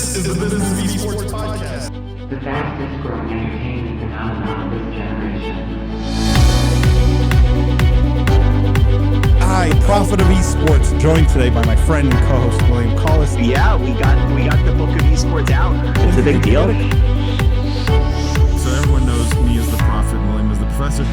This is the Business of Esports podcast. The fastest growing entertainment phenomenon of this generation. I, Prophet of Esports, joined today by my friend and co-host William Collis. Yeah, we got the book of esports out. It's a big deal. So everyone knows me as the Prophet and William as the Professor.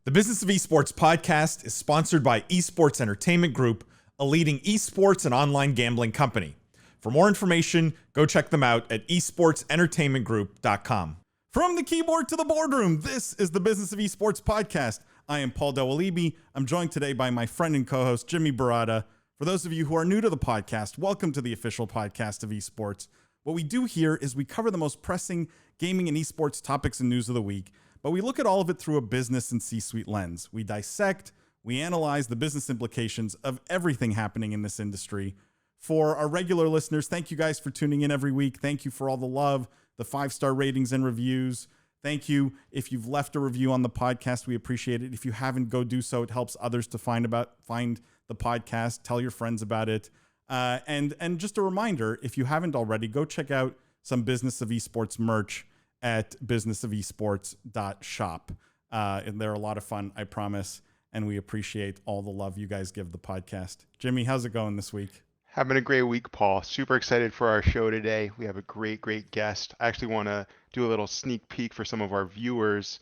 The Business of Esports podcast is sponsored by Esports Entertainment Group, a leading esports and online gambling company. For more information, go check them out at esportsentertainmentgroup.com. From the keyboard to the boardroom, this is the Business of Esports podcast. I am Paul Dewalibi. I'm joined today by my friend and co-host, Jimmy Barada. For those of you who are new to the podcast, welcome to the official podcast of esports. What we do here is we cover the most pressing gaming and esports topics and news of the week, but we look at all of it through a business and C-suite lens. We dissect, we analyze the business implications of everything happening in this industry. For our regular listeners, thank you guys for tuning in every week. Thank you for all the love, the 5-star ratings and reviews. Thank you. If you've left a review on the podcast, we appreciate it. If you haven't, go do so. It helps others to find the podcast. Tell your friends about it. And just a reminder, if you haven't already, go check out some Business of Esports merch at businessofesports.shop. And they're a lot of fun, I promise. And we appreciate all the love you guys give the podcast. Jimmy, how's it going this week? Having a great week, Paul. Super excited for our show today. We have a great guest. I actually want to do a little sneak peek for some of our viewers.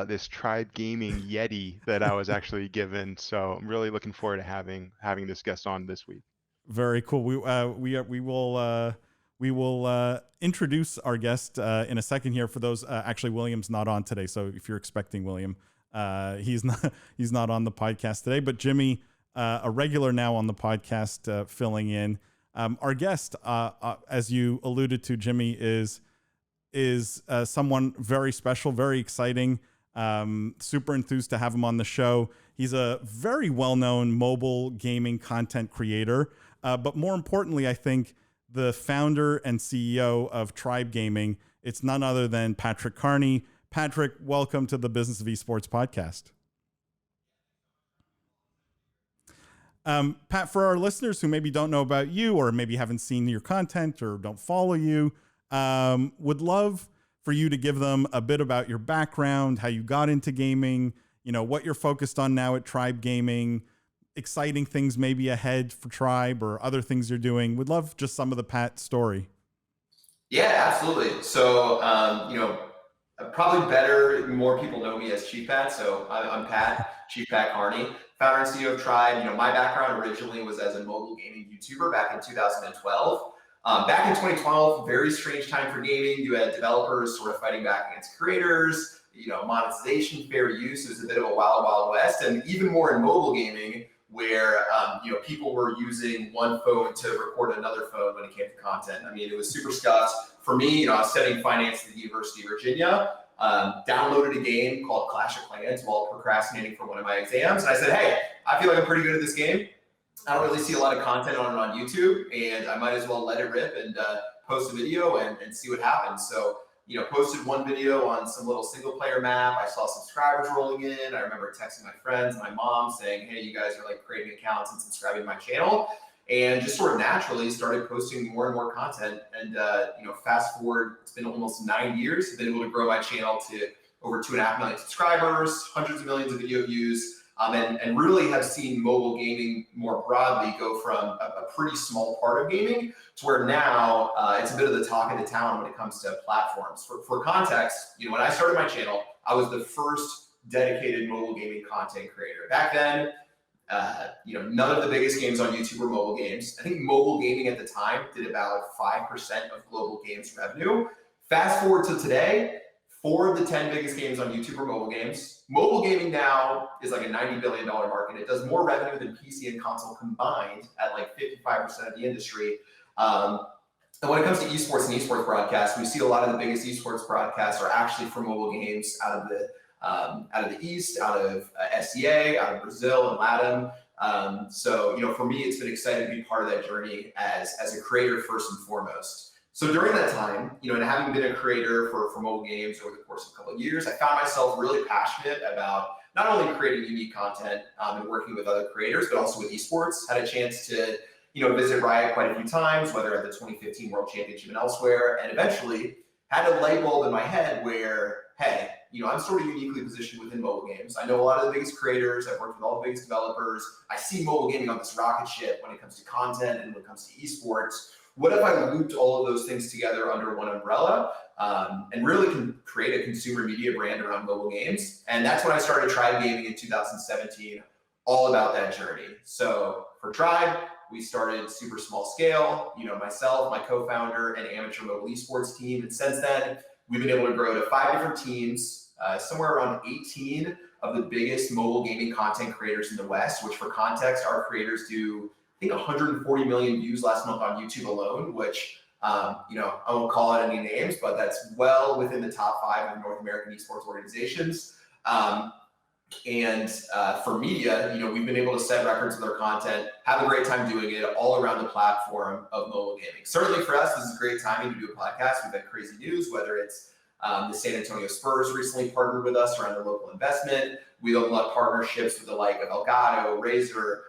This Tribe Gaming Yeti that I was actually given. So I'm really looking forward to having this guest on this week. Very cool. We will introduce our guest in a second here. For those, actually, William's not on today. So if you're expecting William, he's not on the podcast today. But Jimmy, a regular now on the podcast, filling in. Our guest, as you alluded to, Jimmy, is someone very special, very exciting. Super enthused to have him on the show. He's a very well-known mobile gaming content creator, but more importantly, I think the founder and CEO of Tribe Gaming. It's none other than Patrick Carney. Patrick, welcome to the Business of Esports podcast. Pat, for our listeners who maybe don't know about you or maybe haven't seen your content or don't follow you, would love for you to give them a bit about your background, how you got into gaming, what you're focused on now at Tribe Gaming, exciting things maybe ahead for Tribe or other things you're doing. Would love just some of the Pat story. Yeah, absolutely. So, probably more people know me as Chief Pat. So I'm Pat, Chief Pat Carney, founder and CEO of Tribe. My background originally was as a mobile gaming YouTuber back in 2012. Back in 2012, very strange time for gaming. You had developers sort of fighting back against creators, monetization, fair use. It was a bit of a wild, wild west. And even more in mobile gaming, where people were using one phone to record another phone when it came to content. I mean, it was super scuffed. For me, I was studying finance at the University of Virginia, downloaded a game called Clash of Clans while procrastinating for one of my exams. And I said, hey, I feel like I'm pretty good at this game. I don't really see a lot of content on it on YouTube, and I might as well let it rip and post a video and see what happens. So, posted one video on some little single player map. I saw subscribers rolling in. I remember texting my friends and my mom saying, hey, you guys are like creating accounts and subscribing to my channel. And just sort of naturally started posting more and more content. And, fast forward, it's been almost 9 years. I've been able to grow my channel to over 2.5 million subscribers, hundreds of millions of video views, and really have seen mobile gaming more broadly go from a pretty small part of gaming to where now it's a bit of the talk of the town when it comes to platforms. For context, when I started my channel, I was the first dedicated mobile gaming content creator. Back then, none of the biggest games on YouTube were mobile games. I think mobile gaming at the time did about 5% of global games revenue. Fast forward to today, 4 of the 10 biggest games on YouTube are mobile games. Mobile gaming now is like a $90 billion market. It does more revenue than PC and console combined at like 55% of the industry. And when it comes to esports and esports broadcasts, we see a lot of the biggest esports broadcasts are actually from mobile games out of the East, out of SEA, out of Brazil and LATAM. So, for me, it's been exciting to be part of that journey as a creator first and foremost. So during that time, and having been a creator for mobile games over the course of a couple of years, I found myself really passionate about not only creating unique content and working with other creators, but also with esports. Had a chance to, visit Riot quite a few times, whether at the 2015 World Championship and elsewhere, and eventually had a light bulb in my head where, hey, I'm sort of uniquely positioned within mobile games. I know a lot of the biggest creators. I've worked with all the biggest developers. I see mobile gaming on this rocket ship when it comes to content and when it comes to esports. What if I looped all of those things together under one umbrella and really can create a consumer media brand around mobile games? And that's when I started Tribe Gaming in 2017, all about that journey. So for Tribe, we started super small scale, myself, my co-founder, and amateur mobile esports team. And since then, we've been able to grow to 5 different teams, somewhere around 18 of the biggest mobile gaming content creators in the West, which for context, our creators do, I think, 140 million views last month on YouTube alone, which, I won't call out any names, but that's well within the top 5 of North American esports organizations. And for media, we've been able to set records with our content, have a great time doing it all around the platform of mobile gaming. Certainly for us, this is great timing to do a podcast. We've had crazy news, whether it's the San Antonio Spurs recently partnered with us around their local investment. We opened up partnerships with the like of Elgato, Razer,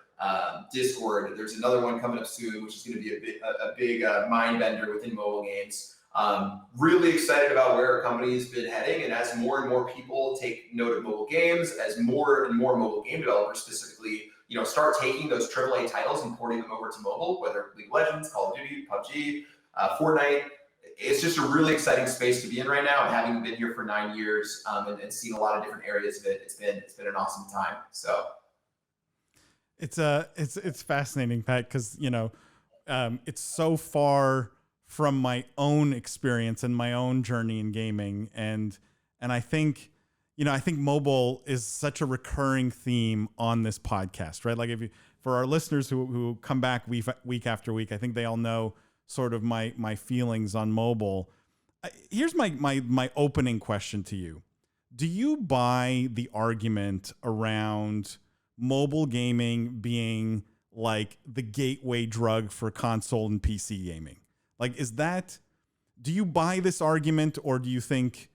Discord. There's another one coming up soon, which is going to be a big mind bender within mobile games. Really excited about where our company's been heading, and as more and more people take note of mobile games, as more and more mobile game developers specifically, start taking those AAA titles and porting them over to mobile, whether League of Legends, Call of Duty, PUBG, Fortnite. It's just a really exciting space to be in right now, and having been here for 9 years and seen a lot of different areas of it, it's been an awesome time. So it's fascinating, Pat, because it's so far from my own experience and my own journey in gaming, and I think mobile is such a recurring theme on this podcast, right? Like for our listeners who come back week after week, I think they all know sort of my feelings on mobile. Here's my opening question to you. Do you buy the argument around mobile gaming being like the gateway drug for console and PC gaming? Like, do you buy this argument, or do you think,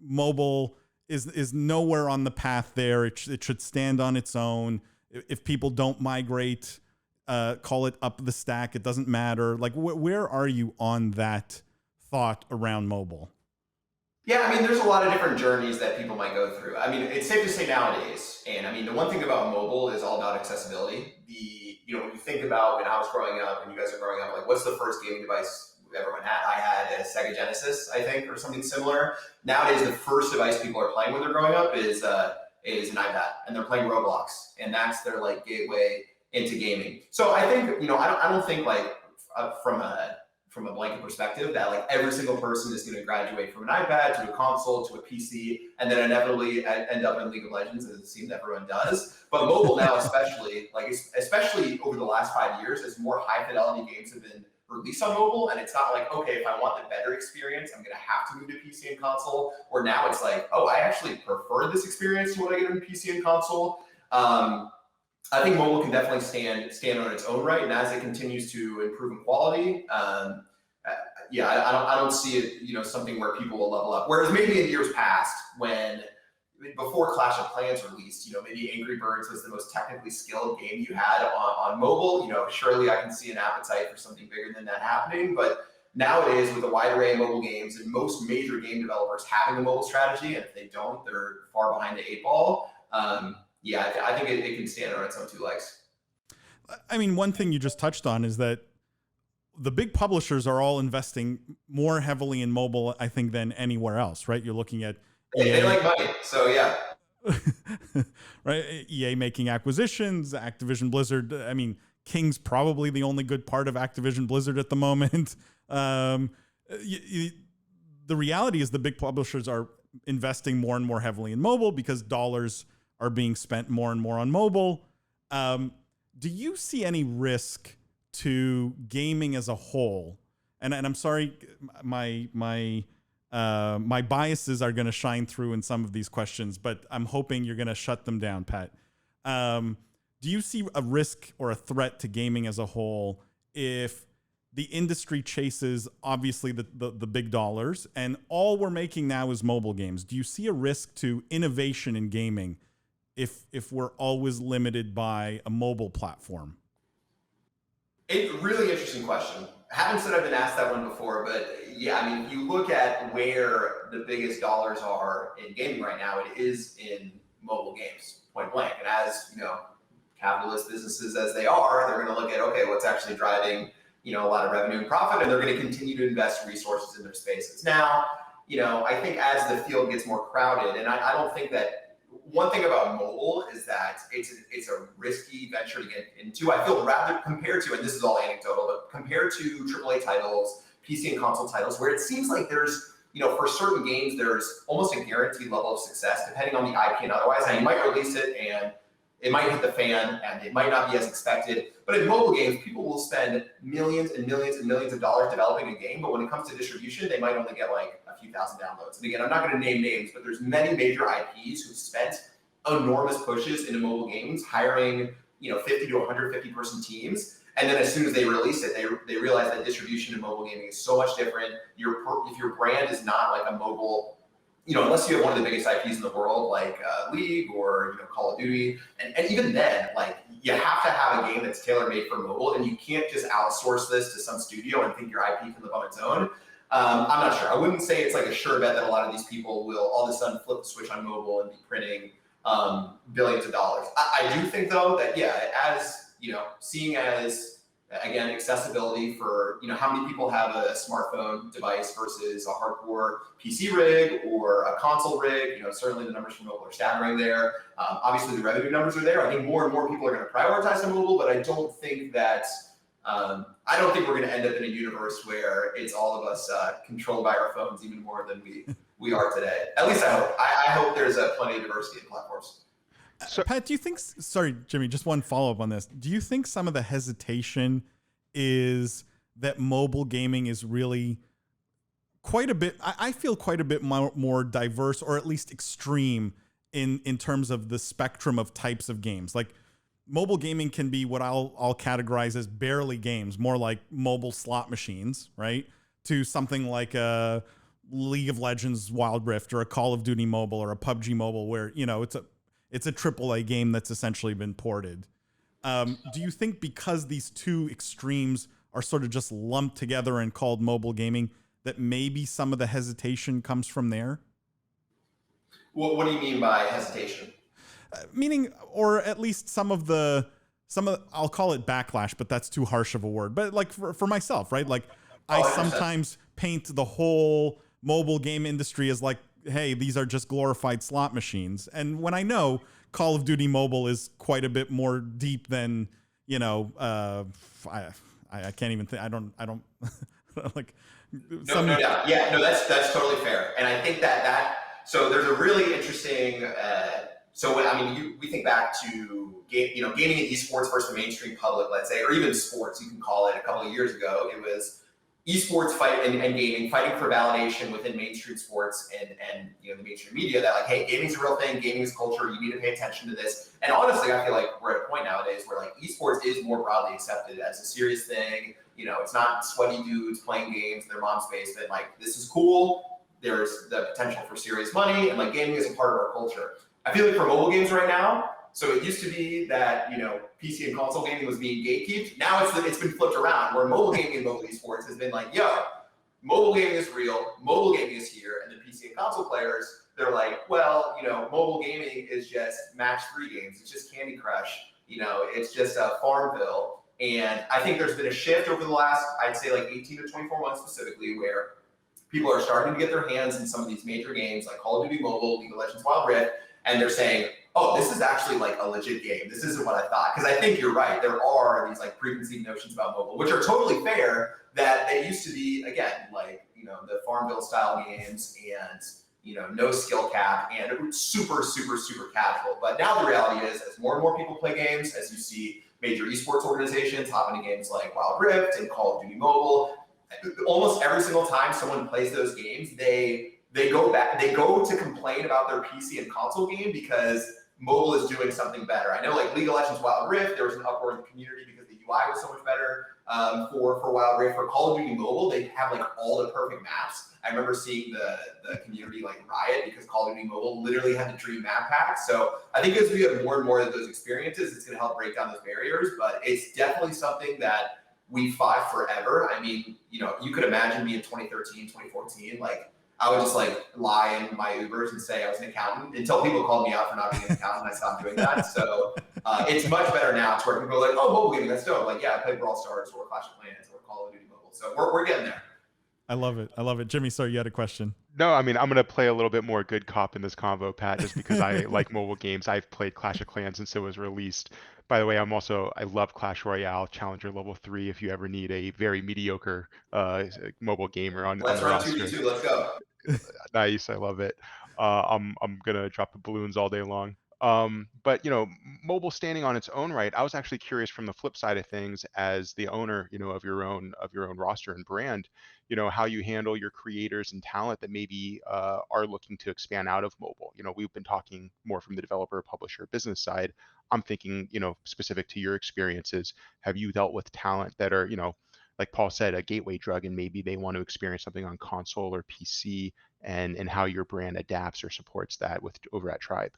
mobile is nowhere on the path there? It should stand on its own. If people don't migrate, call it up the stack. It doesn't matter. Like, where are you on that thought around mobile? Yeah, there's a lot of different journeys that people might go through. It's safe to say nowadays, and the one thing about mobile is all about accessibility. When you think about when I was growing up and you guys are growing up, like, what's the first gaming device everyone had? I had a Sega Genesis, I think, or something similar. Nowadays, the first device people are playing when they're growing up is an iPad, and they're playing Roblox, and that's their gateway into gaming. So I think, I don't think from a blanket perspective that every single person is going to graduate from an iPad to a console to a PC and then inevitably end up in League of Legends, as it seems everyone does. But mobile now, especially over the last 5 years, as more high fidelity games have been released on mobile, and it's not like, okay, if I want the better experience, I'm going to have to move to PC and console. Or now it's like, oh, I actually prefer this experience to what I get in PC and console. I think mobile can definitely stand on its own right, and as it continues to improve in quality, I don't see it, something where people will level up. Whereas maybe in years past, before Clash of Clans released, maybe Angry Birds was the most technically skilled game you had on mobile. Surely I can see an appetite for something bigger than that happening. But nowadays, with a wide array of mobile games and most major game developers having a mobile strategy, and if they don't, they're far behind the 8 ball. I think it can stand on its own 2 legs. One thing you just touched on is that the big publishers are all investing more heavily in mobile, I think, than anywhere else, right? You're looking at they like money, so yeah. Right? EA making acquisitions, Activision Blizzard. King's probably the only good part of Activision Blizzard at the moment. The reality is the big publishers are investing more and more heavily in mobile because dollars are being spent more and more on mobile. Do you see any risk to gaming as a whole? And I'm sorry, my biases are going to shine through in some of these questions, but I'm hoping you're going to shut them down, Pat. Do you see a risk or a threat to gaming as a whole if the industry chases obviously the big dollars and all we're making now is mobile games? Do you see a risk to innovation in gaming if we're always limited by a mobile platform? It's a really interesting question. I haven't said I've been asked that one before, but yeah, I mean, if you look at where the biggest dollars are in gaming right now, it is in mobile games, point blank. And as, capitalist businesses as they are, they're going to look at, okay, what's actually driving, a lot of revenue and profit, and they're going to continue to invest resources in their spaces. Now, I think as the field gets more crowded, and I don't think that, one thing about mobile is that it's a risky venture to get into. I feel rather compared to, and this is all anecdotal, but compared to AAA titles, PC and console titles, where it seems like there's, for certain games, there's almost a guaranteed level of success depending on the IP and otherwise. Now, you might release it and it might hit the fan and it might not be as expected. But in mobile games, people will spend millions and millions and millions of dollars developing a game. But when it comes to distribution, they might only get like a few thousand downloads. And again, I'm not going to name names, but there's many major IPs who've spent enormous pushes into mobile games, hiring 50 to 150 person teams. And then as soon as they release it, they realize that distribution in mobile gaming is so much different. If your brand is not like a mobile, unless you have one of the biggest IPs in the world, like League or Call of Duty, and even then, like you have to have a game that's tailor made for mobile, and you can't just outsource this to some studio and think your IP can live on its own. I'm not sure. I wouldn't say it's like a sure bet that a lot of these people will all of a sudden flip the switch on mobile and be printing billions of dollars. I do think though that as seeing as again accessibility for how many people have a smartphone device versus a hardcore PC rig or a console rig. Certainly the numbers for mobile are staggering there. Obviously the revenue numbers are there. I think more and more people are going to prioritize the mobile, but I don't think we're going to end up in a universe where it's all of us controlled by our phones even more than we are today. At least I hope. I hope there's plenty of diversity in platforms. So, Pat, do you think, sorry, Jimmy, just one follow-up on this. Do you think some of the hesitation is that mobile gaming is really quite a bit, I feel quite a bit more diverse or at least extreme in terms of the spectrum of types of games? Like mobile gaming can be what I'll categorize as barely games, more like mobile slot machines, right? To something like a League of Legends Wild Rift or a Call of Duty mobile or a PUBG mobile where, it's a AAA game that's essentially been ported. Do you think because these two extremes are sort of just lumped together and called mobile gaming, that maybe some of the hesitation comes from there? What do you mean by hesitation? Meaning, or at least some of I'll call it backlash, but that's too harsh of a word. But like for myself, right? Like I sometimes paint the whole mobile game industry as like, hey, these are just glorified slot machines. And when I know Call of Duty Mobile is quite a bit more deep than, I can't even think, I don't like. No doubt. Yeah, no, that's totally fair. And I think so there's a really interesting, we think back to gaming and esports versus the mainstream public, let's say, or even sports, you can call it. A couple of years ago, it was esports fight and gaming fighting for validation within mainstream sports and the mainstream media that like, hey, gaming's a real thing, gaming is culture, you need to pay attention to this. And honestly, I feel like we're at a point nowadays where like esports is more broadly accepted as a serious thing. It's not sweaty dudes playing games in their mom's basement. Like, this is cool. There's the potential for serious money, and like gaming is a part of our culture. I feel like for mobile games right now, so it used to be that, PC and console gaming was being gatekeeped. Now it's been flipped around where mobile gaming and mobile esports has been like, yo, mobile gaming is real, mobile gaming is here. And the PC and console players, they're like, well, mobile gaming is just match 3 games. It's just Candy Crush. It's just Farmville. And I think there's been a shift over the last, I'd say like 18 to 24 months specifically, where people are starting to get their hands in some of these major games like Call of Duty Mobile, League of Legends Wild Rift, and they're saying, oh, this is actually like a legit game. This isn't what I thought. Because I think you're right. There are these like preconceived notions about mobile, which are totally fair, that they used to be, again, like, the Farmville style games and, no skill cap and super, super, super casual. But now the reality is, as more and more people play games, as you see major esports organizations hop into games like Wild Rift and Call of Duty Mobile, almost every single time someone plays those games, they go to complain about their PC and console game because mobile is doing something better. I know like League of Legends Wild Rift, there was an uproar in the community because the UI was so much better for Wild Rift. For Call of Duty Mobile, they have like all the perfect maps. I remember seeing the community like riot because Call of Duty Mobile literally had the dream map pack. So I think as we have more and more of those experiences, it's going to help break down those barriers. But it's definitely something that we fought forever. I mean, you know, you could imagine me in 2013, 2014, like I would just like lie in my Ubers and say I was an accountant until people called me out for not being an accountant. I stopped doing that. So it's much better now to where people are like, oh, mobile gaming, that's dope. Like, yeah, I play Brawl Stars or Clash of Clans or Call of Duty Mobile. So we're getting there. I love it. I love it. Jimmy, sorry, you had a question. No, I mean, I'm going to play a little bit more good cop in this convo, Pat, just because I like mobile games. I've played Clash of Clans since it was released. By the way, I love Clash Royale, Challenger Level 3 if you ever need a very mediocre mobile gamer on the roster. Let's run 2v2. Let's go. Nice, I love it. I'm gonna drop the balloons all day long. But you know, mobile standing on its own right, I was actually curious from the flip side of things as the owner, you know, of your own roster and brand, you know, how you handle your creators and talent that maybe are looking to expand out of mobile. You know, we've been talking more from the developer, publisher, business side. I'm thinking, you know, specific to your experiences, have you dealt with talent that are, you know, like Paul said, a gateway drug, and maybe they want to experience something on console or PC, and how your brand adapts or supports that over at Tribe?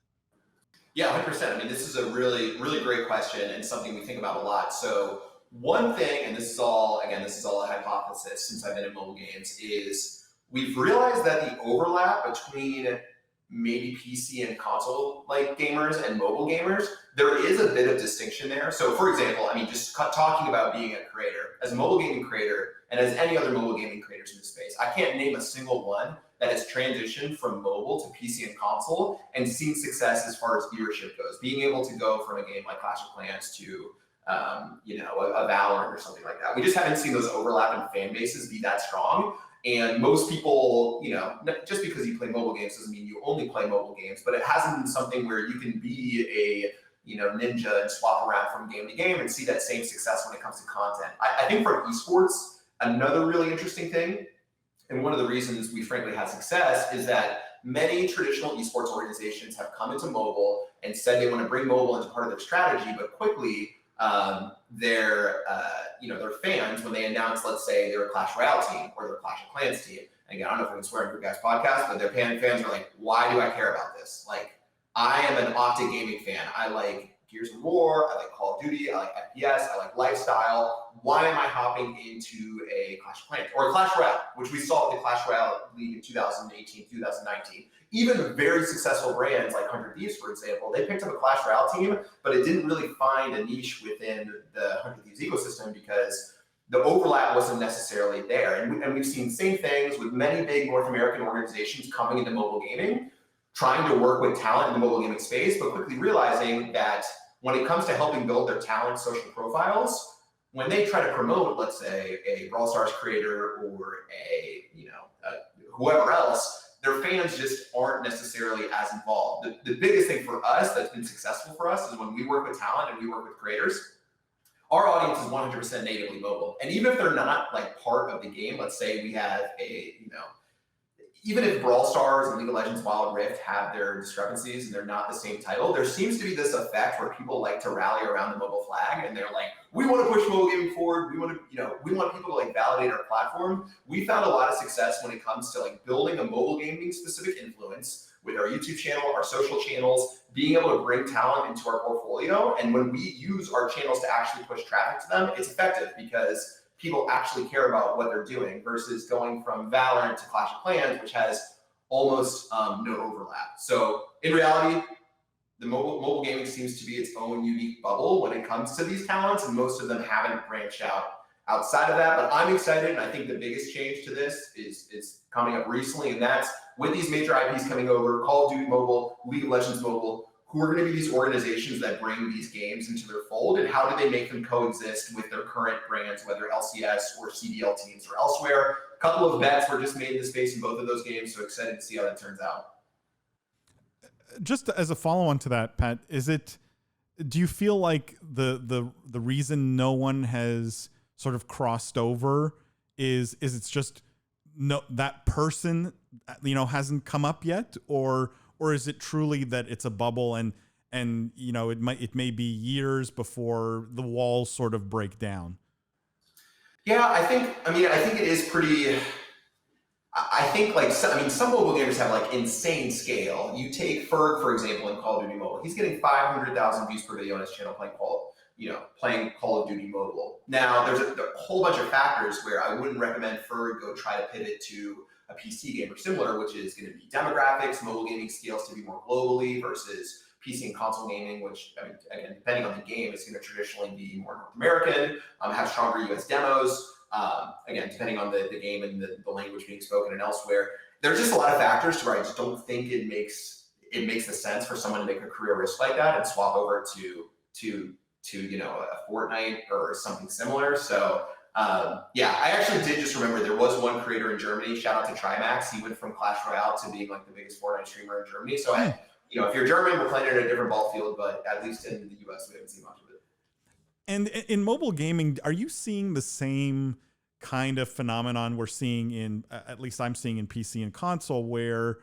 Yeah, 100%. I mean, this is a really, really great question and something we think about a lot. So one thing, and this is all a hypothesis since I've been in mobile games, is we've realized that the overlap between maybe PC and console like gamers and mobile gamers, there is a bit of distinction there. So for example, I mean, just talking about being a creator, as a mobile gaming creator, and as any other mobile gaming creators in the space, I can't name a single one that has transitioned from mobile to PC and console and seen success as far as viewership goes. Being able to go from a game like Clash of Clans to you know, a Valorant or something like that. We just haven't seen those overlapping fan bases be that strong. And most people, you know, just because you play mobile games doesn't mean you only play mobile games, but it hasn't been something where you can be a, you know, ninja and swap around from game to game and see that same success when it comes to content. I think for esports, another really interesting thing, and one of the reasons we frankly had success, is that many traditional esports organizations have come into mobile and said they want to bring mobile into part of their strategy, but quickly their fans, when they announce, let's say they're a Clash Royale team or they're a Clash of Clans team, and again, I don't know if I can swear on your guys' podcast, but their fans are like, why do I care about this? Like, I am an Optic Gaming fan. I like Gears of War, I like Call of Duty, I like FPS, I like lifestyle. Why am I hopping into a Clash of Clans or a Clash Royale, which we saw with the Clash Royale League in 2018, 2019. Even very successful brands like 100 Thieves, for example, they picked up a Clash Royale team, but it didn't really find a niche within the 100 Thieves ecosystem because the overlap wasn't necessarily there. And we've seen same things with many big North American organizations coming into mobile gaming, trying to work with talent in the mobile gaming space, but quickly realizing that when it comes to helping build their talent social profiles, when they try to promote, let's say, a Brawl Stars creator or whoever else, their fans just aren't necessarily as involved. The biggest thing for us that's been successful for us is when we work with talent and we work with creators, our audience is 100% natively mobile. And even if they're not like part of the game, let's say we have even if Brawl Stars and League of Legends Wild Rift have their discrepancies and they're not the same title, there seems to be this effect where people like to rally around the mobile flag and they're like, we want to push mobile gaming forward. We want people to like validate our platform. We found a lot of success when it comes to like building a mobile gaming specific influence with our YouTube channel, our social channels, being able to bring talent into our portfolio. And when we use our channels to actually push traffic to them, it's effective because people actually care about what they're doing versus going from Valorant to Clash of Clans, which has almost no overlap. So in reality, the mobile gaming seems to be its own unique bubble when it comes to these talents, and most of them haven't branched outside of that. But I'm excited, and I think the biggest change to this is coming up recently, and that's with these major IPs coming over, Call of Duty Mobile, League of Legends Mobile, who are going to be these organizations that bring these games into their fold, and how do they make them coexist with their current brands, whether LCS or CDL teams or elsewhere. A couple of bets were just made in the space in both of those games, so excited to see how that turns out. Just as a follow-on to that, Pat, do you feel like the reason no one has sort of crossed over is it's just that person hasn't come up yet, or is it truly that it's a bubble and and it may be years before the walls sort of break down. Yeah, I think it is pretty. I think some mobile gamers have like insane scale. You take Ferg, for example, in Call of Duty Mobile. He's getting 500,000 views per video on his channel playing Call of Duty Mobile. Now, there's a whole bunch of factors where I wouldn't recommend Ferg go try to pivot to a PC game or similar, which is going to be demographics. Mobile gaming scales to be more globally versus PC and console gaming, which, I mean, again, depending on the game, is going to traditionally be more North American, have stronger US demos. Again, depending on the game and the language being spoken and elsewhere, there's just a lot of factors to where I just don't think it makes the sense for someone to make a career risk like that and swap over to a Fortnite or something similar. So yeah, I actually did just remember there was one creator in Germany. Shout out to Trimax. He went from Clash Royale to being like the biggest Fortnite streamer in Germany. So if you're German, we're playing it in a different ball field, but at least in the US, we haven't seen much of it. And in mobile gaming, are you seeing the same kind of phenomenon we're seeing in, at least I'm seeing in PC and console, where,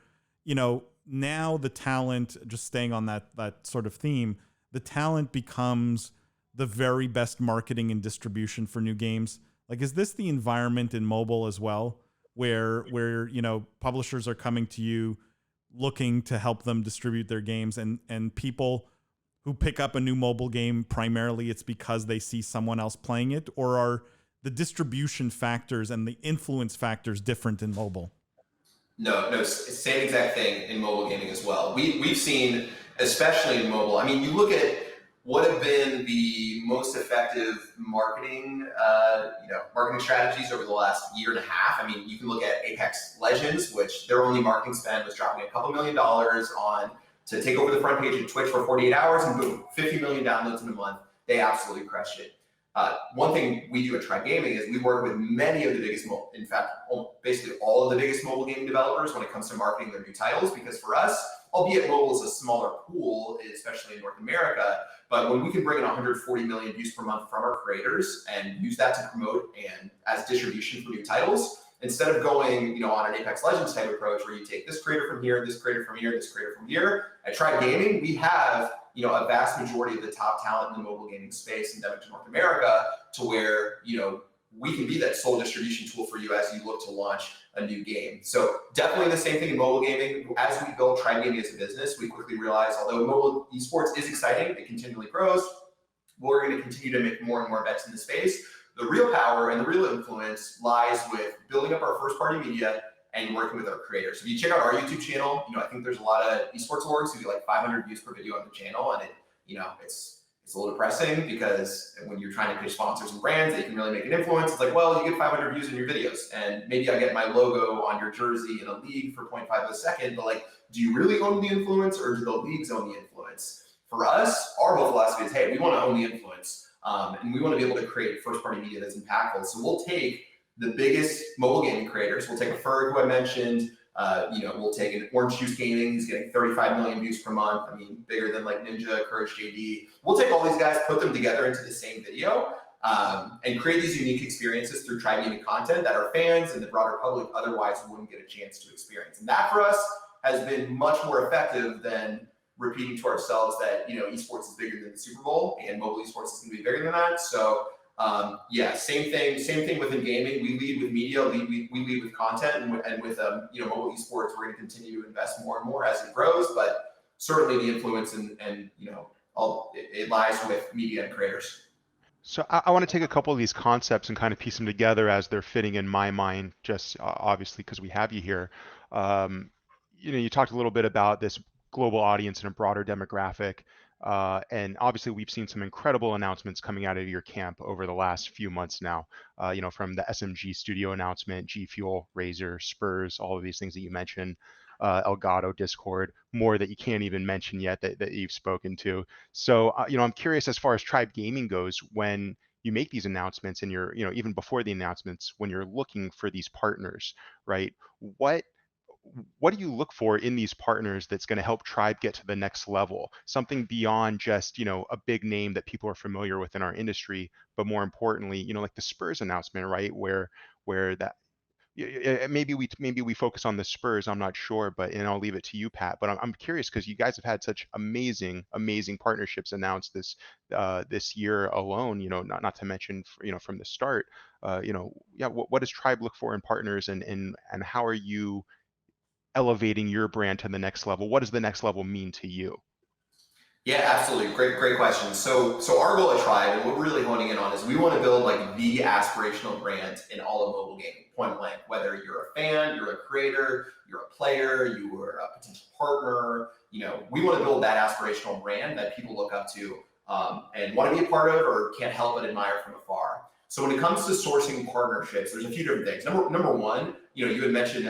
now the talent, just staying on that sort of theme, the talent becomes the very best marketing and distribution for new games? Like, is this the environment in mobile as well, where publishers are coming to you looking to help them distribute their games, and people who pick up a new mobile game, primarily it's because they see someone else playing it? Or are the distribution factors and the influence factors different in mobile? No, same exact thing in mobile gaming as well. We've seen, especially in mobile, I mean, you look at what have been the most effective marketing strategies over the last year and a half. I mean, you can look at Apex Legends, which their only marketing spend was dropping $2 million on to take over the front page of Twitch for 48 hours, and boom, 50 million downloads in a month. They absolutely crushed it. One thing we do at Tribe Gaming is we work with many of the biggest, in fact, basically all of the biggest mobile game developers when it comes to marketing their new titles, because for us, albeit mobile is a smaller pool, especially in North America, but when we can bring in 140 million views per month from our creators and use that to promote and as distribution for new titles, instead of going, on an Apex Legends type approach where you take this creator from here, this creator from here, this creator from here, at Tribe Gaming, we have, a vast majority of the top talent in the mobile gaming space endemic to North America, to where, we can be that sole distribution tool for you as you look to launch a new game. So definitely the same thing in mobile gaming. As we build Tribe Gaming as a business, we quickly realized, although mobile esports is exciting, it continually grows, we're going to continue to make more and more bets in the space. The real power and the real influence lies with building up our first party media and working with our creators. So if you check out our YouTube channel, I think there's a lot of esports orgs who do like 500 views per video on the channel, and it's a little depressing because when you're trying to pitch sponsors and brands that you can really make an influence, it's like, well, you get 500 views in your videos, and maybe I get my logo on your jersey in a league for 0.5 of a second, but like, do you really own the influence, or do the leagues own the influence? For us, our whole philosophy is, hey, we want to own the influence, and we want to be able to create first-party media that's impactful. So we'll take the biggest mobile gaming creators. We'll take a Ferg, who I mentioned. We'll take an Orange Juice Gaming. He's getting 35 million views per month. I mean, bigger than like Ninja, Courage JD. We'll take all these guys, put them together into the same video, and create these unique experiences through Tribe Gaming content that our fans and the broader public otherwise wouldn't get a chance to experience. And that for us has been much more effective than repeating to ourselves that, esports is bigger than the Super Bowl and mobile esports is going to be bigger than that. So same thing within gaming. We lead with media, we lead with content, and with mobile esports, we're going to continue to invest more and more as it grows. But certainly the influence and it lies with media and creators. So I want to take a couple of these concepts and kind of piece them together as they're fitting in my mind, just obviously because we have you here. You talked a little bit about this global audience and a broader demographic. And obviously, we've seen some incredible announcements coming out of your camp over the last few months now, from the SMG Studio announcement, G Fuel, Razer, Spurs, all of these things that you mentioned, Elgato, Discord, more that you can't even mention yet that you've spoken to. So, I'm curious as far as Tribe Gaming goes, when you make these announcements and you're, even before the announcements, when you're looking for these partners, right? What do you look for in these partners that's going to help Tribe get to the next level? Something beyond just, a big name that people are familiar with in our industry, but more importantly, like the Spurs announcement, right? Where maybe we focus on the Spurs. I'm not sure, and I'll leave it to you, Pat. But I'm curious because you guys have had such amazing partnerships announced this year alone. Not to mention from the start. Yeah. What does Tribe look for in partners, and how are you elevating your brand to the next level? What does the next level mean to you? Yeah, absolutely. Great question. So our goal at Tribe, and what we're really honing in on, is we want to build like the aspirational brand in all of mobile gaming, point blank. Whether you're a fan, you're a creator, you're a player, you are a potential partner, we want to build that aspirational brand that people look up to and want to be a part of or can't help but admire from afar. So when it comes to sourcing partnerships, there's a few different things. Number one, you had mentioned,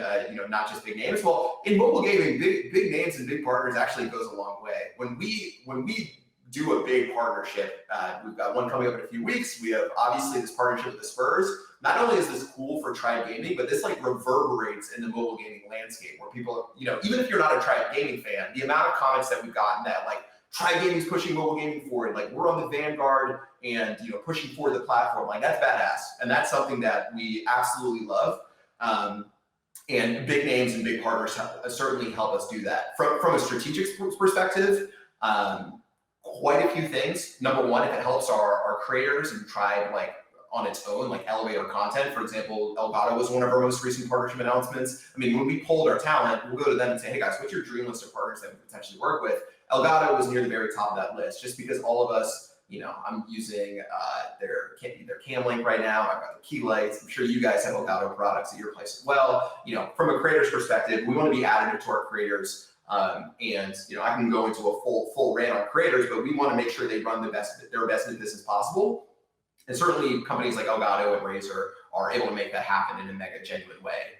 not just big names. Well, in mobile gaming, big names and big partners actually goes a long way. When we do a big partnership, we've got one coming up in a few weeks. We have obviously this partnership with the Spurs. Not only is this cool for Tribe Gaming, but this like reverberates in the mobile gaming landscape where people, even if you're not a Tribe Gaming fan, the amount of comments that we've gotten that like Tribe Gaming's pushing mobile gaming forward, like we're on the vanguard and pushing forward the platform, like that's badass, and that's something that we absolutely love. And big names and big partners certainly help us do that. From a strategic perspective, quite a few things. Number one, if it helps our creators and Tribe like on its own, like elevate our content. For example, Elgato was one of our most recent partnership announcements. I mean, when we polled our talent, we'll go to them and say, hey guys, what's your dream list of partners that we potentially work with? Elgato was near the very top of that list, just because all of us, I'm using their cam link right now. I've got the key lights. I'm sure you guys have Elgato products at your place as well. From a creator's perspective, we want to be additive to our creators. I can go into a full rant on creators, but we want to make sure they run their best business possible. And certainly companies like Elgato and Razer are able to make that happen in a mega genuine way.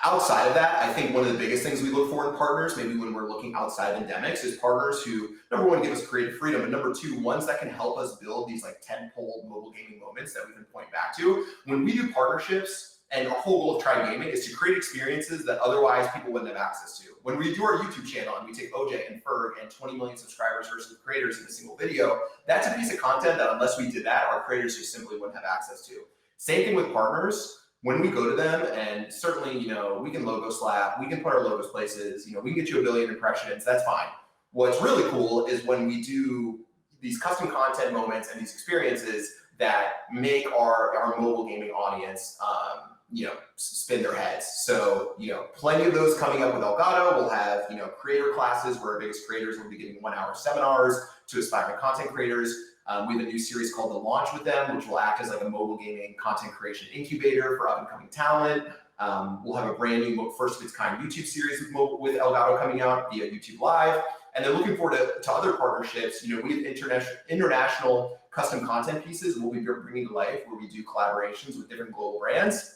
Outside of that, I think one of the biggest things we look for in partners, maybe when we're looking outside endemics, is partners who, number one, give us creative freedom, and number two, ones that can help us build these like tentpole mobile gaming moments that we can point back to. When we do partnerships, and our whole goal of Tribe Gaming is to create experiences that otherwise people wouldn't have access to. When we do our YouTube channel and we take OJ and Ferg and 20 million subscribers versus creators in a single video, that's a piece of content that unless we did that, our creators just simply wouldn't have access to. Same thing with partners. When we go to them, and certainly, we can logo slap, we can put our logos places, we can get you 1 billion impressions, that's fine. What's really cool is when we do these custom content moments and these experiences that make our mobile gaming audience, spin their heads. So, plenty of those coming up with Elgato. We'll have, creator classes where our biggest creators will be giving 1-hour seminars to aspiring content creators. We have a new series called The Launch with them, which will act as like a mobile gaming content creation incubator for up-and-coming talent. We'll have a brand new first of its kind YouTube series with Elgato coming out via YouTube Live. And then looking forward to other partnerships. We have international custom content pieces we'll be bringing to life where we do collaborations with different global brands.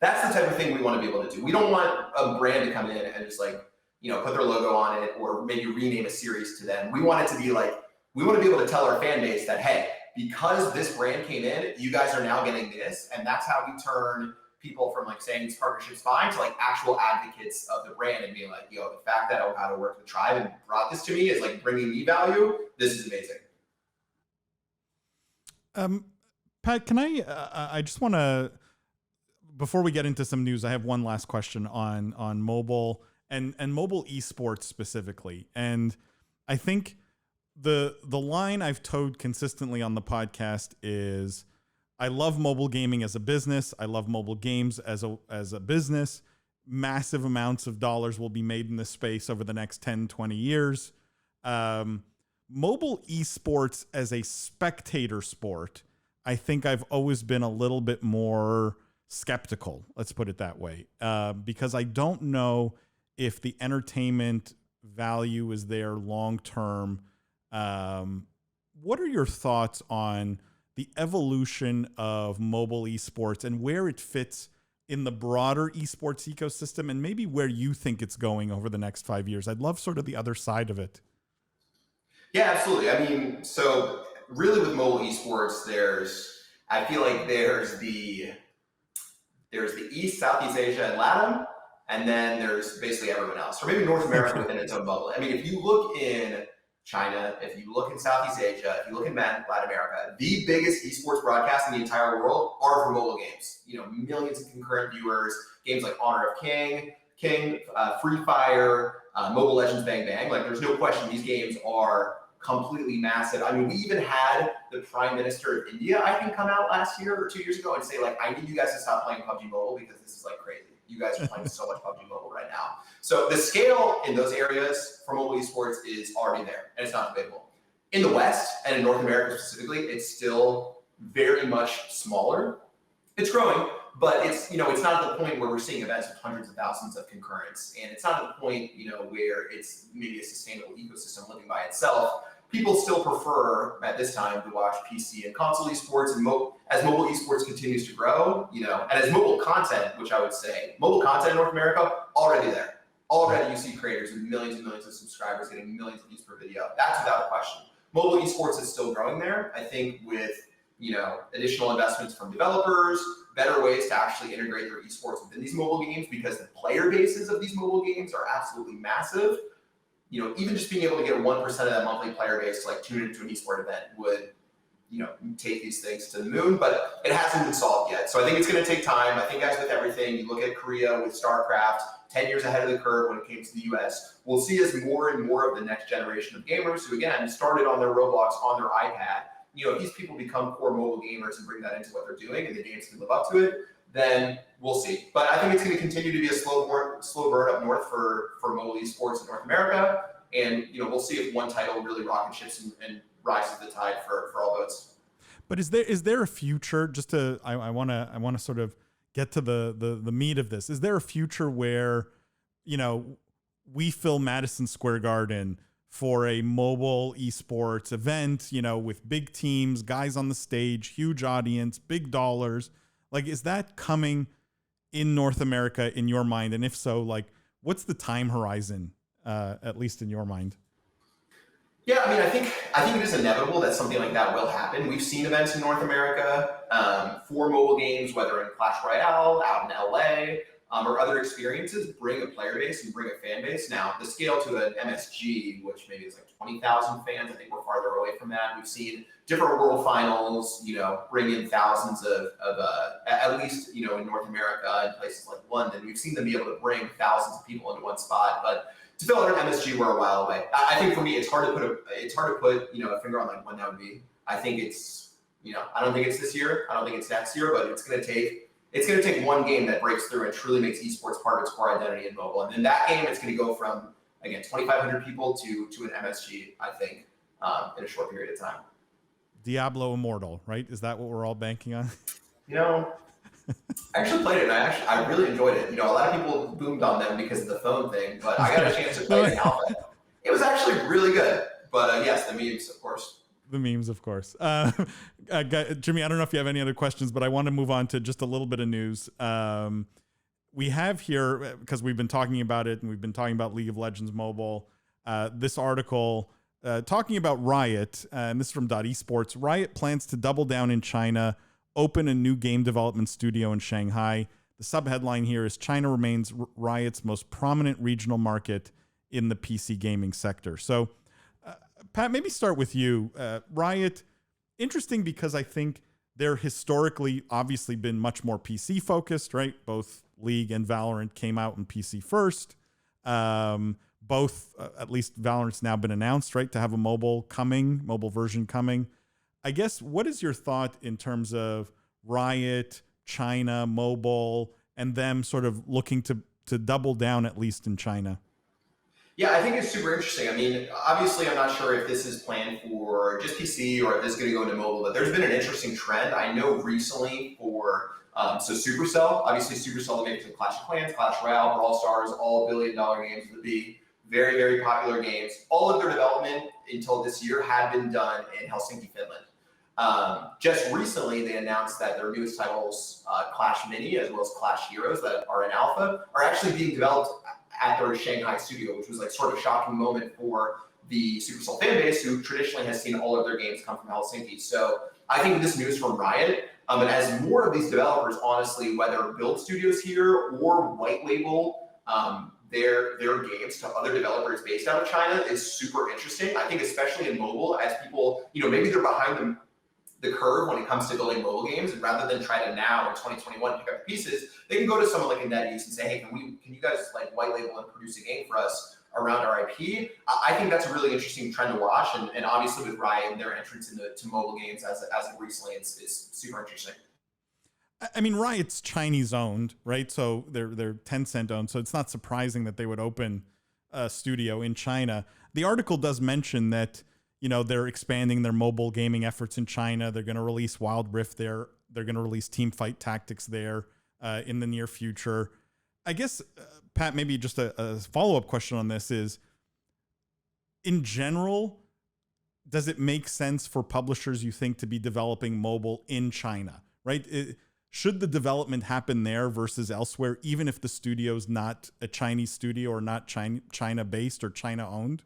That's the type of thing we want to be able to do. We don't want a brand to come in and just like, put their logo on it or maybe rename a series to them. We want it to be like, we want to be able to tell our fan base that, hey, because this brand came in, you guys are now getting this. And that's how we turn people from like saying this partnership's fine to like actual advocates of the brand and being like, the fact that Elgato worked with Tribe and brought this to me is like bringing me value. This is amazing. Pat, can I just want to, before we get into some news, I have one last question on mobile and mobile esports specifically. And I think the line I've towed consistently on the podcast is I love mobile gaming as a business. I love mobile games as a business. Massive amounts of dollars will be made in this space over the next 10, 20 years. Mobile esports as a spectator sport, I think I've always been a little bit more skeptical, let's put it that way, because I don't know if the entertainment value is there long-term. What are your thoughts on the evolution of mobile esports and where it fits in the broader esports ecosystem and maybe where you think it's going over the next 5 years? I'd love sort of the other side of it. Yeah, absolutely. I mean, so really with mobile esports, I feel like there's the East, Southeast Asia, and LATAM, and then there's basically everyone else, or maybe North America within its own bubble. I mean, if you look in China, if you look in Southeast Asia, if you look in Latin America, the biggest esports broadcasts in the entire world are for mobile games. Millions of concurrent viewers, games like Honor of King, Free Fire, Mobile Legends Bang Bang. Like, there's no question these games are completely massive. I mean, we even had the Prime Minister of India, I think, come out last year or 2 years ago and say, like, I need you guys to stop playing PUBG Mobile because this is like crazy. You guys are playing so much PUBG Mobile right now. So the scale in those areas for mobile esports is already there, and it's not debatable. In the West and in North America specifically, it's still very much smaller. It's growing, but it's not at the point where we're seeing events with hundreds of thousands of concurrents, and it's not at the point where it's maybe a sustainable ecosystem living by itself. People still prefer at this time to watch PC and console esports, and as mobile esports continues to grow, and as mobile content, which I would say mobile content in North America already there. Already you see creators with millions and millions of subscribers getting millions of views per video. That's without a question. Mobile esports is still growing there. I think with additional investments from developers, better ways to actually integrate their esports within these mobile games, because the player bases of these mobile games are absolutely massive. Even just being able to get 1% of that monthly player base to like tune into an esport event would, take these things to the moon, but it hasn't been solved yet. So I think it's going to take time. I think as with everything, you look at Korea with StarCraft, 10 years ahead of the curve when it came to the US. We'll see as more and more of the next generation of gamers who, again, started on their Roblox, on their iPad. If these people become core mobile gamers and bring that into what they're doing and the games can live up to it, then we'll see. But I think it's going to continue to be a slow burn up north for mobile esports in North America. And we'll see if one title really rocket ships and rises the tide for all boats. But is there a future? Just to I want to sort of get to the meat of this. Is there a future where we fill Madison Square Garden for a mobile esports event, with big teams, guys on the stage, huge audience, big dollars? Like, is that coming in North America in your mind? And if so, like, what's the time horizon, at least in your mind? Yeah, I mean, I think it is inevitable that something like that will happen. We've seen events in North America for mobile games, whether in Clash Royale, out in LA, or other experiences, bring a player base and bring a fan base. Now, the scale to an MSG, which maybe is like 20,000 fans, I think we're farther away from that. We've seen different world finals, bring in thousands of at least, in North America and places like London, we've seen them be able to bring thousands of people into one spot. But to fill out an MSG, we're a while away. I think for me, it's hard to put a finger on like when that would be. I think it's, I don't think it's this year. I don't think it's next year, but it's going to take one game that breaks through and truly makes esports part of its core identity in mobile. And then that game, it's going to go from, again, 2,500 people to an MSG, I think, in a short period of time. Diablo Immortal, right? Is that what we're all banking on? I actually played it, and I really enjoyed it. A lot of people boomed on them because of the phone thing, but I got a chance to play it in alpha. It was actually really good. But yes, the memes, of course. The memes, of course. Jimmy, I don't know if you have any other questions, but I want to move on to just a little bit of news. We have here, because we've been talking about it, and we've been talking about League of Legends Mobile, this article talking about Riot, and this is from .esports. Riot plans to double down in China, open a new game development studio in Shanghai. The subheadline here is China remains Riot's most prominent regional market in the PC gaming sector. So, Pat, maybe start with you. Riot, interesting because I think they're historically obviously been much more PC focused, right? Both League and Valorant came out in PC first. Both, at least Valorant's now been announced, right, to have a mobile version coming. I guess, what is your thought in terms of Riot, China, mobile, and them sort of looking to double down at least in China? Yeah, I think it's super interesting. I mean, obviously, I'm not sure if this is planned for just PC or if this is going to go into mobile, but there's been an interesting trend. I know recently for, Supercell, obviously Supercell, they make Clash of Clans, Clash Royale, Brawl Stars, all billion-dollar games with the very, very popular games. All of their development until this year had been done in Helsinki, Finland. Just recently, they announced that their newest titles, Clash Mini, as well as Clash Heroes that are in alpha, are actually being developed at their Shanghai studio, which was like sort of a shocking moment for the Supercell fan base, who traditionally has seen all of their games come from Helsinki. So I think this news from Riot, and as more of these developers, honestly, whether build studios here or white label their games to other developers based out of China is super interesting. I think especially in mobile, as people, maybe they're behind the curve when it comes to building mobile games, and rather than try to now in 2021 pick up the pieces, they can go to someone like a NetEase and say, hey, can you guys like white label and produce a game for us around our IP? I think that's a really interesting trend to watch, and obviously with Riot and their entrance into mobile games as of recently, it's super interesting. I mean, Riot's Chinese owned, right? So they're Tencent owned. So it's not surprising that they would open a studio in China. The article does mention that, they're expanding their mobile gaming efforts in China. They're going to release Wild Rift there. They're going to release Teamfight Tactics there in the near future. I guess, Pat, maybe just a follow-up question on this is, in general, does it make sense for publishers, you think, to be developing mobile in China, right? Should the development happen there versus elsewhere, even if the studio's not a Chinese studio or not China-based or China-owned?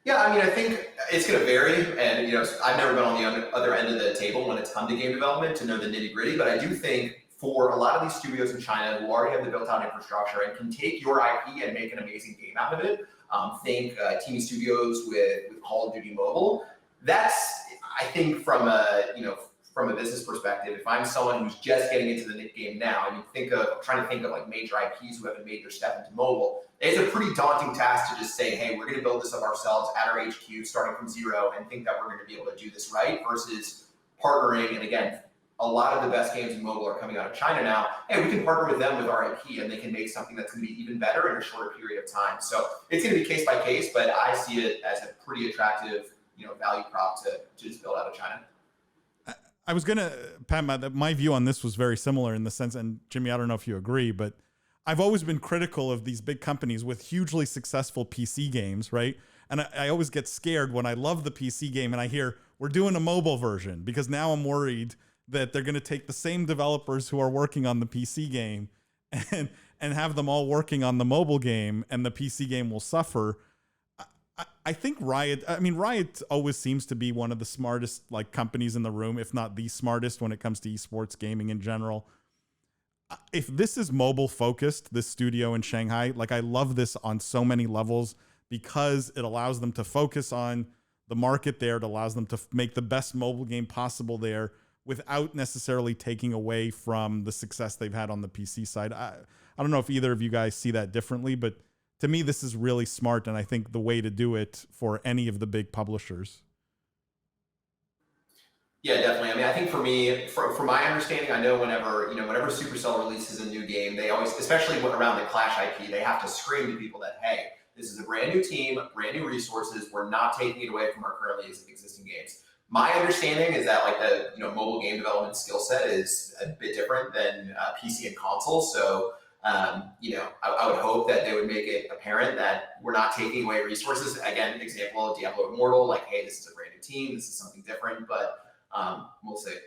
Yeah, I mean, I think it's going to vary, and I've never been on the other end of the table when it's come to game development to know the nitty-gritty, but I do think for a lot of these studios in China who already have the built-out infrastructure and can take your IP and make an amazing game out of it, think TV studios with Call of Duty Mobile. That's, I think, from a business perspective, if I'm someone who's just getting into the game now, and trying to think of like major IPs who haven't made their step into mobile, it's a pretty daunting task to just say, hey, we're going to build this up ourselves at our HQ, starting from zero, and think that we're going to be able to do this right, versus partnering. And again, a lot of the best games in mobile are coming out of China now. Hey, we can partner with them with our IP, and they can make something that's going to be even better in a shorter period of time. So it's going to be case by case, but I see it as a pretty attractive, value prop to just build out of China. I was going to, Pat, my view on this was very similar in the sense, and Jimmy, I don't know if you agree, but I've always been critical of these big companies with hugely successful PC games, right? And I always get scared when I love the PC game and I hear we're doing a mobile version, because now I'm worried that they're going to take the same developers who are working on the PC game and have them all working on the mobile game, and the PC game will suffer. I think Riot always seems to be one of the smartest companies in the room, if not the smartest when it comes to esports gaming in general. If this is mobile focused, this studio in Shanghai, I love this on so many levels, because it allows them to focus on the market there. It allows them to make the best mobile game possible there without necessarily taking away from the success they've had on the PC side. I don't know if either of you guys see that differently, but to me, this is really smart, and I think the way to do it for any of the big publishers. Yeah, definitely. I mean, I think for me, from my understanding, I know whenever Supercell releases a new game, they always, especially around the Clash IP, they have to scream to people that, hey, this is a brand new team, brand new resources. We're not taking it away from our currently existing games. My understanding is that the mobile game development skill set is a bit different than PC and console. So I would hope that they would make it apparent that we're not taking away resources. Again, example of Diablo Immortal, hey, this is a brand new team, this is something different, but we'll see.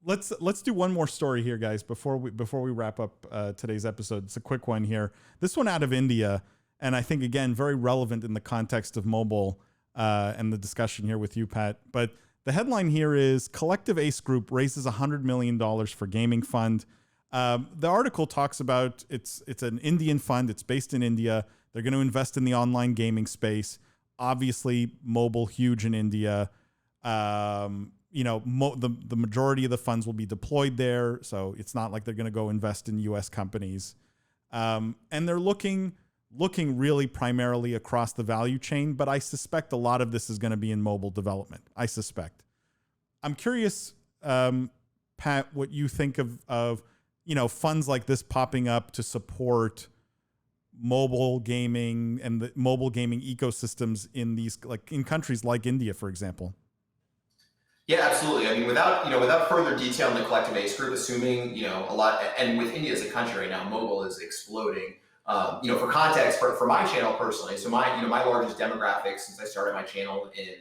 Let's do one more story here, guys, before we wrap up today's episode. It's a quick one here. This one out of India, and I think again very relevant in the context of mobile and the discussion here with you, Pat. But the headline here is Collective Ace Group raises $100 million for gaming fund. The article talks about it's an Indian fund. It's based in India. They're going to invest in the online gaming space. Obviously, mobile huge in India. The majority of the funds will be deployed there, so it's not like they're going to go invest in U.S. companies. And they're looking really primarily across the value chain, but I suspect a lot of this is going to be in mobile development. I suspect. I'm curious, Pat, what you think of funds like this popping up to support mobile gaming and the mobile gaming ecosystems in these in countries like India, for example. Yeah, absolutely. I mean, without further detail on the Collective Ace Group, assuming a lot, and with India as a country right now, mobile is exploding. For context, for my channel personally, so my largest demographic since I started my channel in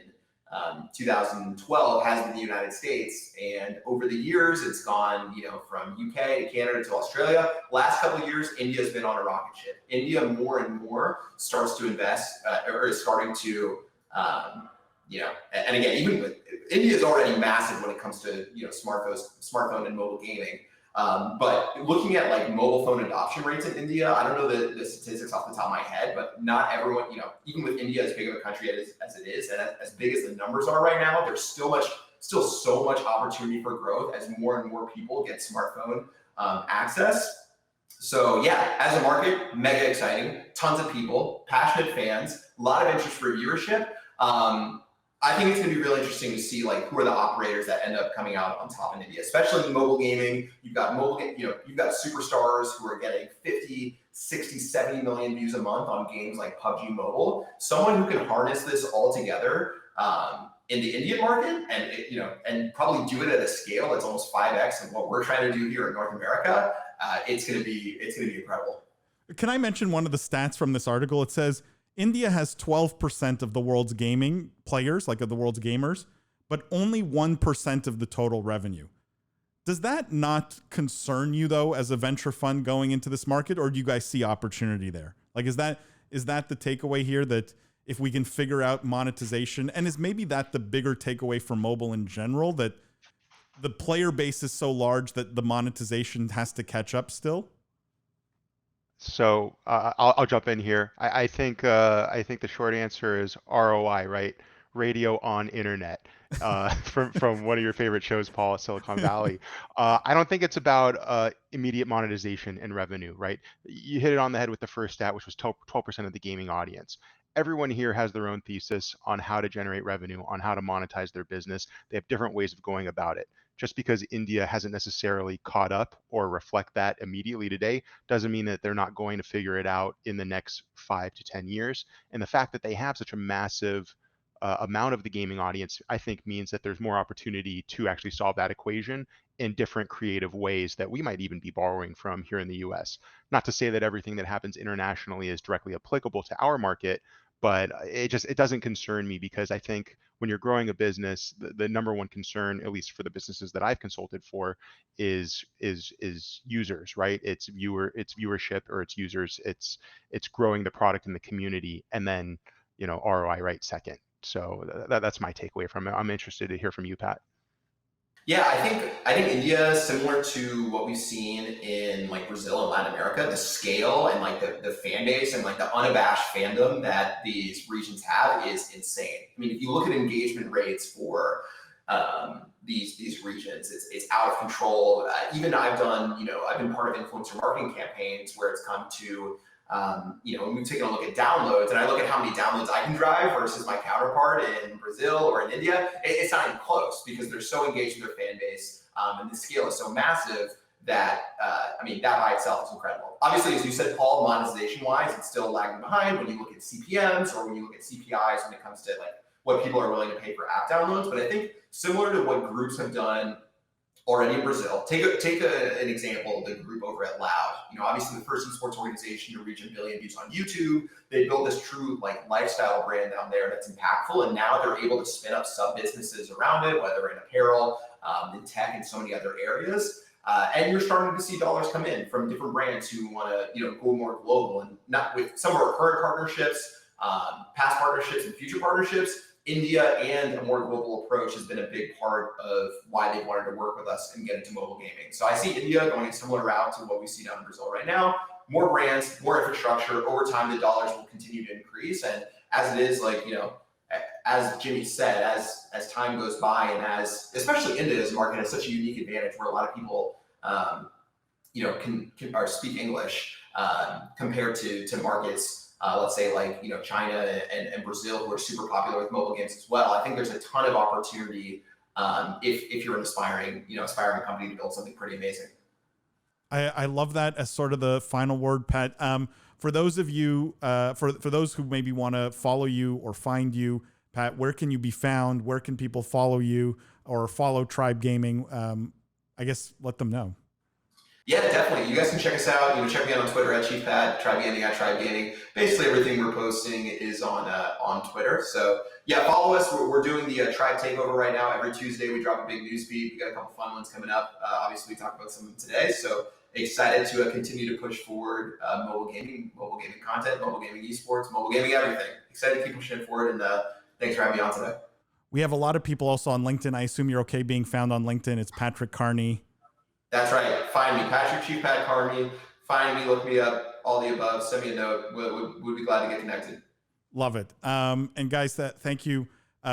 2012 has been the United States, and over the years it's gone from UK to Canada to Australia. Last couple of years, India's been on a rocket ship. India more and more starts to invest or is starting to and again, even with India is already massive when it comes to smartphone and mobile gaming. But looking at like mobile phone adoption rates in India, I don't know the statistics off the top of my head, but not everyone, even with India as big of a country as it is, and as big as the numbers are right now, there's still so much opportunity for growth as more and more people get smartphone access. So yeah, as a market, mega exciting, tons of people, passionate fans, a lot of interest for viewership. I think it's going to be really interesting to see like who are the operators that end up coming out on top in India, especially in mobile gaming. You've got you've got superstars who are getting 50, 60, 70 million views a month on games like PUBG Mobile. Someone who can harness this all together in the Indian market and probably do it at a scale that's almost 5x of what we're trying to do here in North America. It's going to be incredible. Can I mention one of the stats from this article? It says India has 12% of the world's gaming players, like of the world's gamers, but only 1% of the total revenue. Does that not concern you though, as a venture fund going into this market, or do you guys see opportunity there? Like, is that the takeaway here, that if we can figure out monetization, and is maybe that the bigger takeaway for mobile in general, that the player base is so large that the monetization has to catch up still? So I'll jump in here. I think the short answer is ROI, right? Radio on internet. From one of your favorite shows, Paul, Silicon Valley. I don't think it's about immediate monetization and revenue, right? You hit it on the head with the first stat, which was 12% of the gaming audience. Everyone here has their own thesis on how to generate revenue, on how to monetize their business. They have different ways of going about it. Just because India hasn't necessarily caught up or reflect that immediately today doesn't mean that they're not going to figure it out in the next 5 to 10 years. And the fact that they have such a massive amount of the gaming audience, I think, means that there's more opportunity to actually solve that equation in different creative ways that we might even be borrowing from here in the US. Not to say that everything that happens internationally is directly applicable to our market, but it doesn't concern me, because I think when you're growing a business, the number one concern, at least for the businesses that I've consulted for, is users, right? It's viewership, or it's users. It's growing the product in the community, and then ROI right second. So that's my takeaway from it. I'm interested to hear from you, Pat. Yeah, I think India is similar to what we've seen in like Brazil and Latin America. The scale and like the fan base and like the unabashed fandom that these regions have is insane. I mean, if you look at engagement rates for these regions, it's out of control. Even I've been part of influencer marketing campaigns where it's come to when we've taken a look at downloads, and I look at how many downloads I can drive versus my counterpart in Brazil or in India, it's not even close, because they're so engaged with their fan base, and the scale is so massive that that by itself is incredible. Obviously, as you said, Paul, monetization-wise, it's still lagging behind when you look at CPMs or when you look at CPIs when it comes to like what people are willing to pay for app downloads. But I think similar to what groups have done already in Brazil. Take an example, the group over at Loud. Obviously the first esports organization to reach 1 billion views on YouTube. They built this true like lifestyle brand down there that's impactful, and now they're able to spin up sub businesses around it, whether in apparel, in tech, and so many other areas. And you're starting to see dollars come in from different brands who want to go more global, and not with some of our current partnerships, past partnerships, and future partnerships. India and a more global approach has been a big part of why they wanted to work with us and get into mobile gaming. So I see India going a similar route to what we see down in Brazil right now. More brands, more infrastructure. Over time, the dollars will continue to increase. And as it is, as Jimmy said, as time goes by, and as especially India's market has such a unique advantage where a lot of people can speak English compared to markets. Let's say like China and Brazil, who are super popular with mobile games as well. I think there's a ton of opportunity if you're an aspiring company to build something pretty amazing. I love that as sort of the final word, Pat. For those of you, for those who maybe want to follow you or find you, Pat, where can you be found? Where can people follow you or follow Tribe Gaming? I guess let them know. Yeah, definitely. You guys can check us out. Check me out on Twitter at ChiefPat, Tribe Gaming at Tribe Gaming. Basically, everything we're posting is on Twitter. So yeah, follow us. We're doing the Tribe Takeover right now. Every Tuesday, we drop a big news feed. We got a couple fun ones coming up. Obviously, we talked about some of them today. So excited to continue to push forward mobile gaming content, mobile gaming esports, mobile gaming everything. Excited to keep pushing it forward. And thanks for having me on today. We have a lot of people also on LinkedIn. I assume you're okay being found on LinkedIn. It's Patrick Carney. That's right. Find me, Patrick Chief Pat Carney. Find me, look me up, all the above. Send me a note. We'd be glad to get connected. Love it. And guys, thank you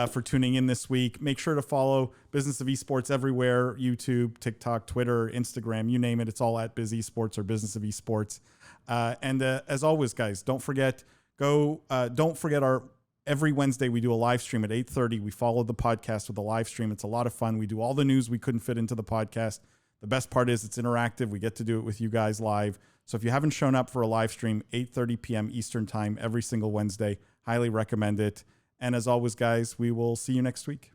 for tuning in this week. Make sure to follow Business of Esports everywhere: YouTube, TikTok, Twitter, Instagram, you name it. It's all at Biz Esports or Business of Esports. And as always, guys, don't forget our every Wednesday we do a live stream at 8:30. We follow the podcast with a live stream. It's a lot of fun. We do all the news we couldn't fit into the podcast. The best part is it's interactive. We get to do it with you guys live. So if you haven't shown up for a live stream, 8:30 p.m. Eastern time every single Wednesday, highly recommend it. And as always, guys, we will see you next week.